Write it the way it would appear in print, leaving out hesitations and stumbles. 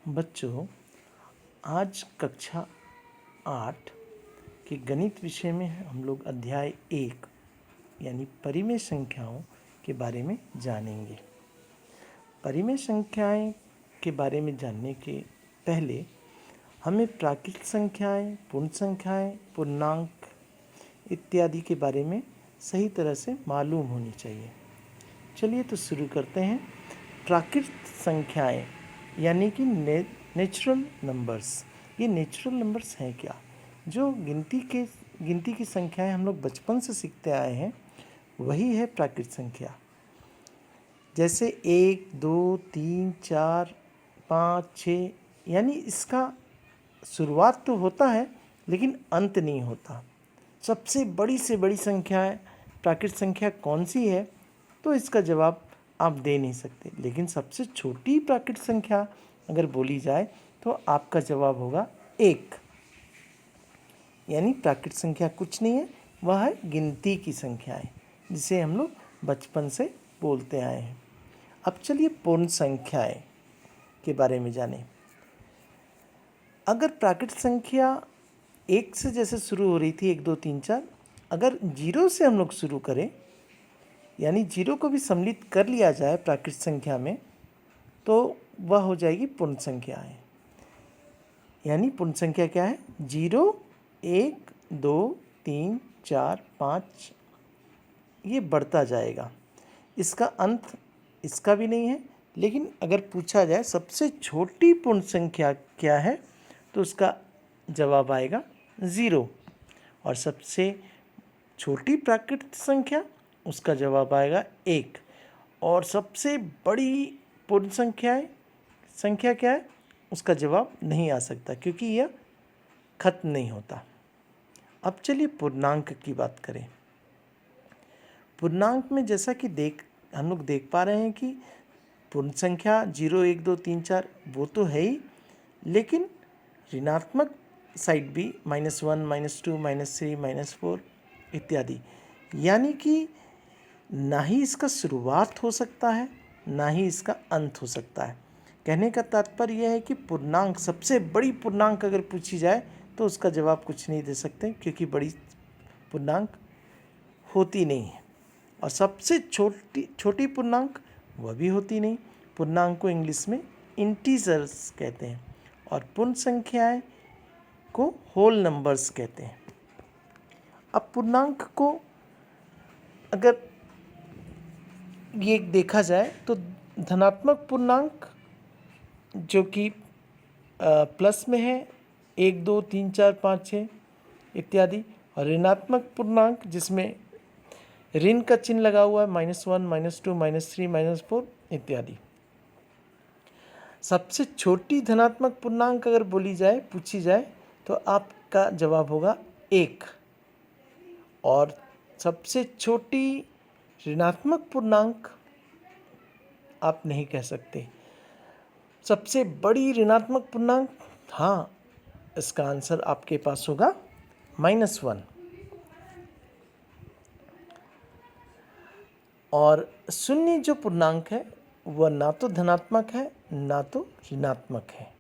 बच्चों, आज कक्षा 8 के गणित विषय में हम लोग अध्याय 1 यानी परिमेय संख्याओं के बारे में जानेंगे। परिमेय संख्याएं के बारे में जानने के पहले हमें प्राकृत संख्याएं, पूर्ण संख्याएं, पूर्णांक इत्यादि के बारे में सही तरह से मालूम होनी चाहिए। चलिए तो शुरू करते हैं। प्राकृत संख्याएं यानी कि नेचुरल नंबर्स। ये नेचुरल नंबर्स हैं क्या? जो गिनती की संख्याएं हम लोग बचपन से सीखते आए हैं, वही है प्राकृत संख्या। जैसे 1, 2, 3, 4, 5, 6, यानी इसका शुरुआत तो होता है लेकिन अंत नहीं होता। सबसे बड़ी से बड़ी संख्या है प्राकृत संख्या कौन सी है? तो इसका जवाब आप दे नहीं सकते। लेकिन सबसे छोटी प्राकृत संख्या अगर बोली जाए तो आपका जवाब होगा 1। यानी प्राकृत संख्या कुछ नहीं है, वह है गिनती की संख्याएं, जिसे हम लोग बचपन से बोलते आए हैं। अब चलिए पूर्ण संख्याएं के बारे में जानें। अगर प्राकृत संख्या 1 से जैसे शुरू हो रही थी, 1, 2, 3, 4, अगर 0 से हम लोग शुरू करें, यानी 0 को भी सम्मिलित कर लिया जाए प्राकृत संख्या में, तो वह हो जाएगी पूर्ण संख्याएं। यानी पूर्ण संख्या क्या है? 0, 1, 2, 3, 4, 5, ये बढ़ता जाएगा। इसका अंत इसका भी नहीं है। लेकिन अगर पूछा जाए सबसे छोटी पूर्ण संख्या क्या है, तो उसका जवाब आएगा 0। और सबसे छोटी प्राकृत संख्या, उसका जवाब आएगा 1। और सबसे बड़ी पूर्ण संख्या क्या है? उसका जवाब नहीं आ सकता, क्योंकि यह खत्म नहीं होता। अब चलिए पूर्णांक की बात करें। पूर्णांक में जैसा कि हम लोग देख पा रहे हैं कि पूर्ण संख्या 0, 1, 2, 3, 4 वो तो है ही, लेकिन ऋणात्मक साइड भी -1, -2, -3, -4 इत्यादि। यानी कि ना ही इसका शुरुआत हो सकता है, ना ही इसका अंत हो सकता है। कहने का तात्पर्य यह है कि पूर्णांक, सबसे बड़ी पूर्णांक अगर पूछी जाए तो उसका जवाब कुछ नहीं दे सकते, क्योंकि बड़ी पूर्णांक होती नहीं है। और सबसे छोटी पूर्णांक वह भी होती नहीं। पूर्णांक को इंग्लिश में इंटीजर्स कहते हैं और पूर्ण संख्याएं को होल नंबर्स कहते हैं। अब पूर्णांक को अगर ये देखा जाए तो धनात्मक पूर्णांक जो कि प्लस में है, 1, 2, 3, 4, 5, 6 इत्यादि, और ऋणात्मक पूर्णांक जिसमें ऋण का चिन्ह लगा हुआ है, -1, -2, -3, -4 इत्यादि। सबसे छोटी धनात्मक पूर्णांक अगर पूछी जाए तो आपका जवाब होगा 1। और सबसे छोटी ऋणात्मक पूर्णांक आप नहीं कह सकते। सबसे बड़ी ऋणात्मक पूर्णांक, हाँ, इसका आंसर आपके पास होगा -1। और शून्य जो पूर्णांक है वह ना तो धनात्मक है ना तो ऋणात्मक है।